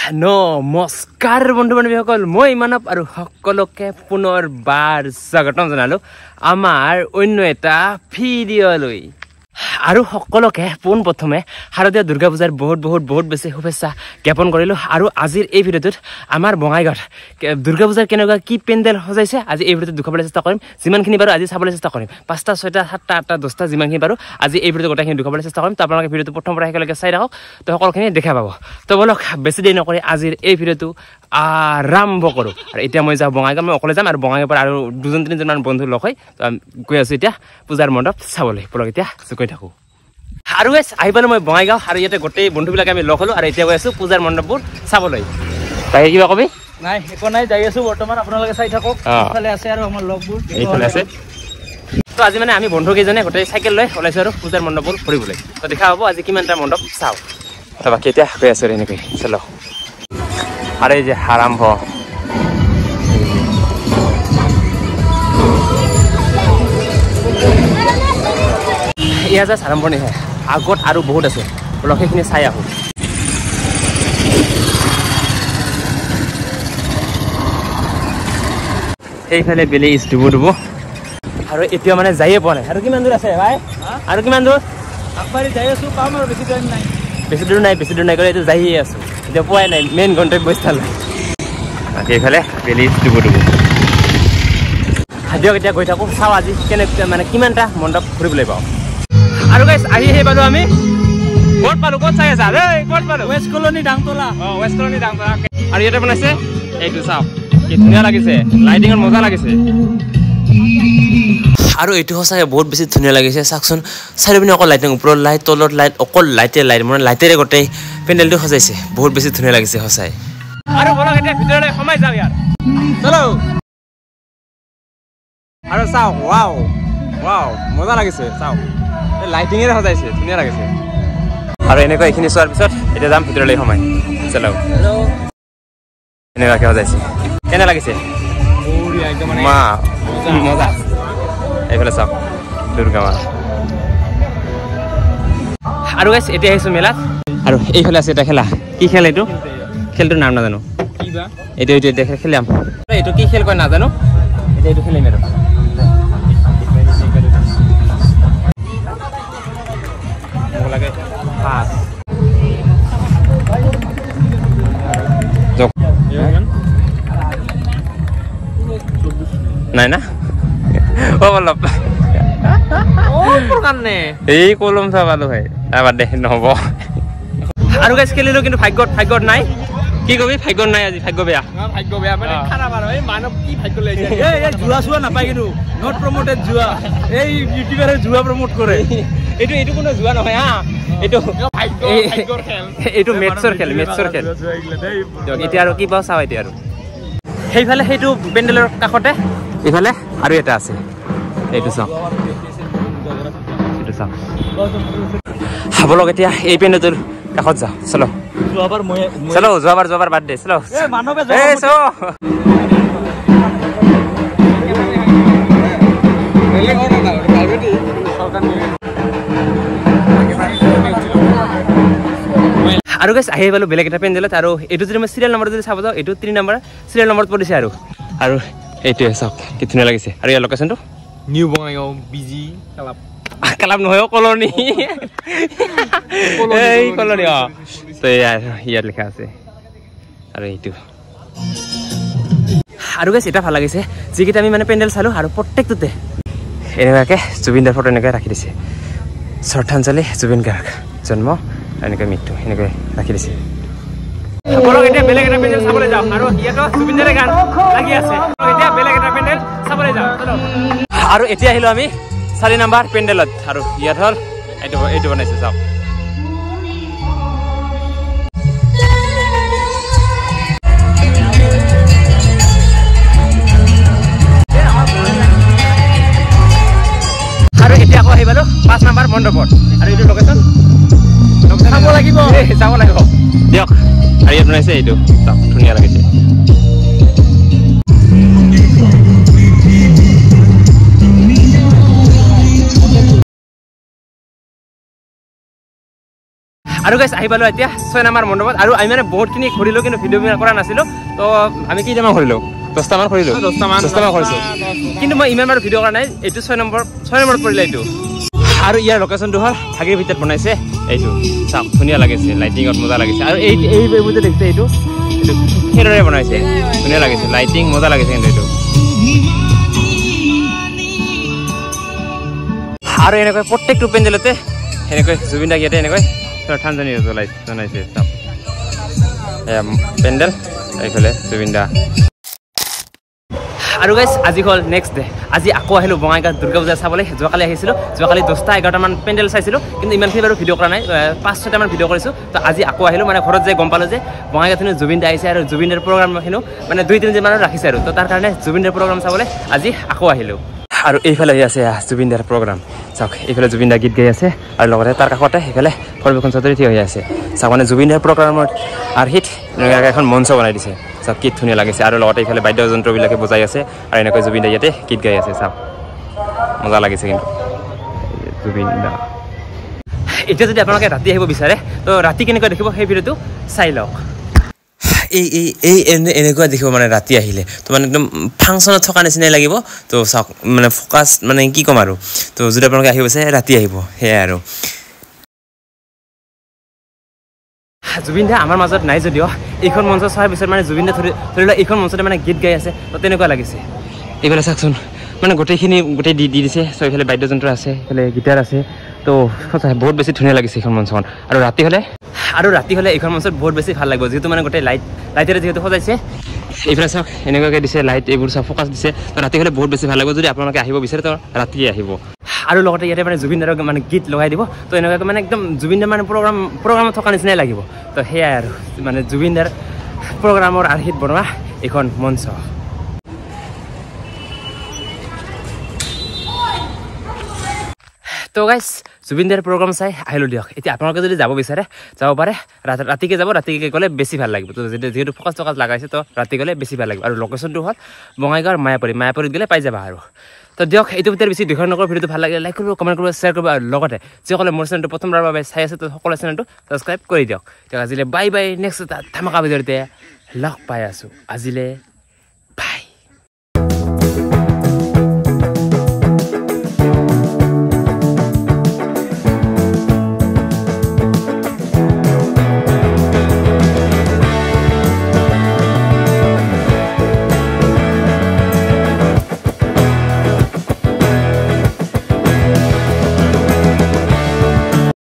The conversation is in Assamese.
নমস্কাৰ বন্ধু বান্ধৱীসকল মই মানৱ আৰু সকলোকে পুনৰবাৰ স্বাগতম জনালো আমাৰ অন্য এটা ভিডিঅ'লৈ আৰু সকলোকে পোনপ্ৰথমে শাৰদীয় দুৰ্গা পূজাৰ বহুত বেছি শুভেচ্ছা জ্ঞাপন কৰিলো আৰু আজিৰ এই ভিডিঅ'টোত আমাৰ বঙাইগাঁৱত দুৰ্গা পূজাৰ কেনেকুৱা কি পেণ্ডেল সজাইছে আজি এই ভিডিঅ'টোত দেখাবলৈ চেষ্টা কৰিম যিমানখিনি পাৰো আজি চাবলৈ চেষ্টা কৰিম 5টা 6টা 7টা 8টা 10টা যিমানখিনি পাৰো আজি এই ভিডিঅ'টো গোটেইখিনি দেখাবলৈ চেষ্টা কৰিম তো আপোনালোকে ভিডিঅ'টো প্ৰথমৰ পৰা একেলগে চাই ৰাখক তো সকলোখিনি দেখা পাব তো বলক বেছি দেৰি নকৰি আজিৰ এই ভিডিঅ'টো আৰম্ভ কৰোঁ আৰু এতিয়া মই যাওঁ বঙাইগাঁও মই অকলে যাম আৰু বঙাইগাঁৱৰ পৰা আৰু 2-3 জন বন্ধু লগ হৈ গৈ আছোঁ এতিয়া পূজাৰ মণ্ডপ চাবলৈ বলক এতিয়া গৈ থাকোঁ আৰু আহি পালোঁ মই বঙাইগাঁও আৰু ইয়াতে গোটেই বন্ধুবিলাকে আমি লগ হ'লোঁ আৰু এতিয়া গৈ আছোঁ পূজাৰ মণ্ডপবোৰ চাবলৈ তাই কিবা কবি নাই একো নাই যাই আছোঁ বৰ্তমান আপোনালোকে চাই থাকক এইফালে আছে আৰু আমাৰ লগবোৰ এইফালে আছে তো আজি মানে আমি বন্ধুকেইজনে গোটেই চাইকেল লৈ ওলাইছোঁ আৰু পূজাৰ মণ্ডপবোৰ ফুৰিবলৈ তো দেখা হ'ব আজি কিমানটা মণ্ডপ চাওঁ তো বাকী এতিয়া গৈ আছোঁ এনেকৈ চলো আৰু এই যে আৰম্ভ এয়া জাষ্ট আৰম্ভণিহে আগত আৰু বহুত আছে বলক সেইখিনি চাই আহোঁ সেইফালে বেলি ডুব আৰু এতিয়া মানে যায়ে পোৱা নাই আৰু কিমান দূৰ আছে ভাই আৰু কিমান দূৰ আগবাঢ়ি যাই আছোঁ পাম আৰু বেছি টাইম নাই বেছি দূৰ নাই কৰি এইটো যায়ে আছোঁ এতিয়া পোৱাই নাই মেইন গন্তব্যস্থল সেইফালে বেলি ডুব দিয়ক এতিয়া গৈ থাকোঁ চাওঁ আজি কেনেকৈ মানে কিমানটা মণ্ডপ ফুৰিবলৈ পাওঁ আৰু গাইছ আহি পালোঁ আমি ক'ত পালোঁ ক'ত চাই আছা ক'ত পালোঁ ৱেষ্ট কলনী ডাংতলা ৱেষ্ট কলনী ডাংতলা আৰু ইয়াতে বনাইছে এইটো চাওক কি ধুনীয়া লাগিছে লাইটিঙৰ মজা লাগিছে আৰু এইটো সঁচাকৈ বহুত বেছি ধুনীয়া লাগিছে চাওকচোন চাৰিওপিনে অকল লাইটিং ওপৰত লাইট তলত লাইট অকল লাইটে লাইট মানে লাইটেৰে গোটেই পেণ্ডেলটো সজাইছে বহুত বেছি ধুনীয়া লাগিছে সঁচাই আৰু বলক এতিয়া ভিতৰলৈ সোমাই যাওঁ ইয়াত চলো আৰু চাওক ৱাও মজা লাগিছে চাওক লাইটিঙেৰে সজাইছে ধুনীয়া লাগিছে আৰু এনেকুৱা এইখিনি চোৱাৰ পিছত এতিয়া যাম ভিতৰলৈ সোমাই চলো এনেকুৱাকৈ সজাইছে কেনে লাগিছে মজা এইফালে চাওক দুৰ্গা মা আৰু গাইছ এতিয়া আহিছোঁ মেলাত আৰু এইফালে আছে এটা খেলা কি খেল এইটো খেলটোৰ নাম নাজানো এইটো এতিয়া খেলাম এইটো কি খেল কয় নাজানো এতিয়া এইটো খেলিম আৰু লাগে নাই না অলপ এই কলম চাবালো ভাই আবাৰ দে নহব আৰু গাইছ খেলিলো কিন্তু ভাগ্যত নাই কি কবি ভাগ্যত নাই আজি ভাগ্য বেয়া মানে খারাপ আৰু এই মানৱ কি ভাগ্য লৈছে এই জুৱা নাপায় কিন্তু নট প্ৰমোটেড জুৱা এই ইউটিউবাৰে জুৱা প্ৰমোট কৰে এইটো কোনো জুৱা নহয় হা এইটো মেথছৰ খেল এতিয়া আৰু কি পাওঁ চাওঁ এতিয়া আৰু সেইফালে সেইটো পেণ্ডেলৰ কাষতে এইফালে আৰু এটা আছে এইটো চাওক বলক এতিয়া এই পেণ্ডেলটোৰ কাষত যাওঁ চলো যোৱাবাৰ বাদ দে চলো আৰু গাইছ আহি পালোঁ বেলেগ এটা পেণ্ডেলত আৰু এইটো যদি মই চিৰিয়েল নম্বৰ যদি চাব যাওঁ এইটো 3 নম্বৰ চিৰিয়েল নম্বৰত পৰিছে আৰু এইটোৱে চাওক কি ধুনীয়া লাগিছে আৰু ইয়াৰ লোকেশ্যনটো নিউ বঙাইগাঁও বিজি ক্লাব নহয় কলনী এই কলনী তো ইয়াত লিখা আছে আৰু এইটো আৰু গাইছ এটা ভাল লাগিছে যিকেইটা আমি মানে পেণ্ডেল চালোঁ আৰু প্ৰত্যেকটোতে এনেকুৱাকৈ জুবিনদাৰ ফটো এনেকৈ ৰাখি দিছে শ্ৰদ্ধাঞ্জলি জুবিন গাৰ্গ জন্ম এনেকৈ মৃত্যু এনেকৈ ৰাখি দিছে বলক এতিয়া বেলেগ এটা পেণ্ডেল চাবলৈ যাওঁ আৰু ইয়াতো জুবিনদাৰে গান লাগি আছে এতিয়া বেলেগ এটা পেণ্ডেল চাবলৈ যাওঁ আৰু এতিয়া আহিলোঁ আমি 4 নম্বৰ পেণ্ডেলত আৰু ইয়াত হ'ল এইটো বনাইছে চাওক আৰু এতিয়া আকৌ আহি পালোঁ 5 নম্বৰ মণ্ডপত আৰু এইটো লোকেশ্যন চাব লাগিব দিয়ক আৰু ইয়াত বনাইছে এইটো চাওক ধুনীয়া লাগিছে আৰু গাইছ আহি পালোঁ এতিয়া 6 নম্বৰ মণ্ডপত আৰু আমি মানে বহুতখিনি ঘূৰিলোঁ কিন্তু ভিডিঅ' কৰা নাছিলোঁ তো আমি কেইটামান ঘূৰিলোঁ 10টামান ঘূৰিলোঁ 10টামান ঘূৰিছোঁ কিন্তু মই ইমান বাৰু ভিডিঅ' কৰা নাই এইটো 6 নম্বৰত পৰিলে এইটো আৰু ইয়াৰ লোকেশ্যনটো হ'ল ঢাকিৰ ভিতৰত বনাইছে এইটো চাওক ধুনীয়া লাগিছে লাইটিঙত মজা লাগিছে আৰু এইবোৰ যে দেখিছে এইটো খেৰেৰে বনাইছে ধুনীয়া লাগিছে লাইটিং মজা লাগিছে কিন্তু এইটো আৰু এনেকৈ প্ৰত্যেকটো পেণ্ডেলতে এনেকৈ জুবিন দাক ইয়াতে এনেকৈ শ্ৰদ্ধাঞ্জলি জনাইছে চাওক পেণ্ডেল এইফালে জুবিন দা আৰু গাইছ আজি হ'ল নেক্সট ডে আজি আকৌ আহিলোঁ বঙাইগাঁৱত দুৰ্গা পূজা চাবলৈ যোৱাকালি আহিছিলোঁ যোৱাকালি 10টা 11টামান পেণ্ডেল চাইছিলোঁ কিন্তু ইমানখিনি বাৰু ভিডিঅ' কৰা নাই 5-6টামান ভিডিঅ' কৰিছোঁ তো আজি আকৌ আহিলোঁ মানে ঘৰত যাই গম পালোঁ যে বঙাইগাঁৱত জুবিন দা আহিছে আৰু জুবিন দাৰ প্ৰগ্ৰামখিনিও মানে 2-3 দিন মানত ৰাখিছে আৰু তো তাৰ কাৰণে জুবিন দাৰ প্ৰগ্ৰাম চাবলৈ আজি আকৌ আহিলোঁ আৰু এইফালে হৈ আছে জুবিন দাৰ প্ৰগ্ৰাম চাওক এইফালে জুবিন দা গীত গাই আছে আৰু লগতে তাৰ কাষতে সেইফালে পৰৱেশন চৌধুৰী থিয় হৈ আছে চাওক মানে জুবিন দাৰ প্ৰগ্ৰামত আৰ্হিত এখন মঞ্চ বনাই দিছে চাওক কি ধুনীয়া লাগিছে আৰু লগতে এইফালে বাদ্যযন্ত্ৰবিলাকে বজাই আছে আৰু এনেকৈ জুবিন দা ইয়াতে গীত গাই আছে চাওক মজা লাগিছে কিন্তু জুবিন দা এতিয়া যদি আপোনালোকে ৰাতি আহিব বিচাৰে তো ৰাতি কেনেকৈ দেখিব সেই ভিডিঅ'টো চাই লওক এনেকুৱা দেখিব মানে ৰাতি আহিলে তো মানে একদম ফাংচনত থকা নিচিনাই লাগিব তো চাওক মানে ফ'কাছ মানে কি ক'ম আৰু তো যদি আপোনালোকে আহিব বিচাৰে ৰাতি আহিব সেয়াই আৰু জুবিন দা আমাৰ মাজত নাই যদিও এইখন মঞ্চ চোৱাৰ পিছত মানে জুবিন দা ধৰি লওক এইখন মঞ্চতে মানে গীত গাই আছে তো তেনেকুৱা লাগিছে এইফালে চাওকচোন মানে গোটেই দি দিছে চ' এইফালে বাদ্যযন্ত্ৰ আছে এইফালে গীটাৰ আছে তো সঁচাই বহুত বেছি ধুনীয়া লাগিছে এইখন মঞ্চখন আৰু ৰাতি হ'লে এইখন মঞ্চত বহুত বেছি ভাল লাগিব যিহেতু মানে গোটেই লাইটেৰে যিহেতু সজাইছে এইফালে চাওক এনেকুৱাকৈ দিছে লাইট এইবোৰ চাওক ফ'কাছ দিছে তো ৰাতি হ'লে বহুত বেছি ভাল লাগিব যদি আপোনালোকে আহিব বিচাৰে তো ৰাতিয়ে আহিব আৰু লগতে ইয়াতে মানে জুবিন দাৰক মানে গীত লগাই দিব তো এনেকুৱাকৈ মানে একদম জুবিন দাৰ মানে প্ৰগ্ৰামত থকা নিচিনাই লাগিব তো সেয়াই আৰু মানে জুবিন দাৰ প্ৰগ্ৰামৰ আৰ্হিত বনোৱা এইখন মঞ্চ তো গাইছ জুবিন দাৰ প্ৰগ্ৰাম চাই আহিলোঁ দিয়ক এতিয়া আপোনালোকে যদি যাব বিচাৰে যাব পাৰে ৰাতিকে গ'লে বেছি ভাল লাগিব তো যিহেতু ফ'কাছ লগাইছে তো ৰাতি গ'লে বেছি ভাল লাগিব আৰু লোকেশ্যনটো হ'ল বঙাইগাঁৱৰ মায়াপৰীত গ'লে পাই যাবা আৰু তো দিয়ক এইটো ভিতৰত বেছি দীঘল নকৰোঁ ভিডিঅ'টো ভাল লাগিলে লাইক কৰিব কমেণ্ট কৰিব শ্বেয়াৰ কৰিব আৰু লগতে যিসকলে মোৰ চেনেলটো প্ৰথমবাৰৰ বাবে চাই আছে তো সকলো চেনেলটো ছাবস্ক্ৰাইব কৰি দিয়ক আজিলৈ বাই নেক্সট এটা ধামাকা ভিডিঅ'তে লগ পাই আছোঁ আজিলৈ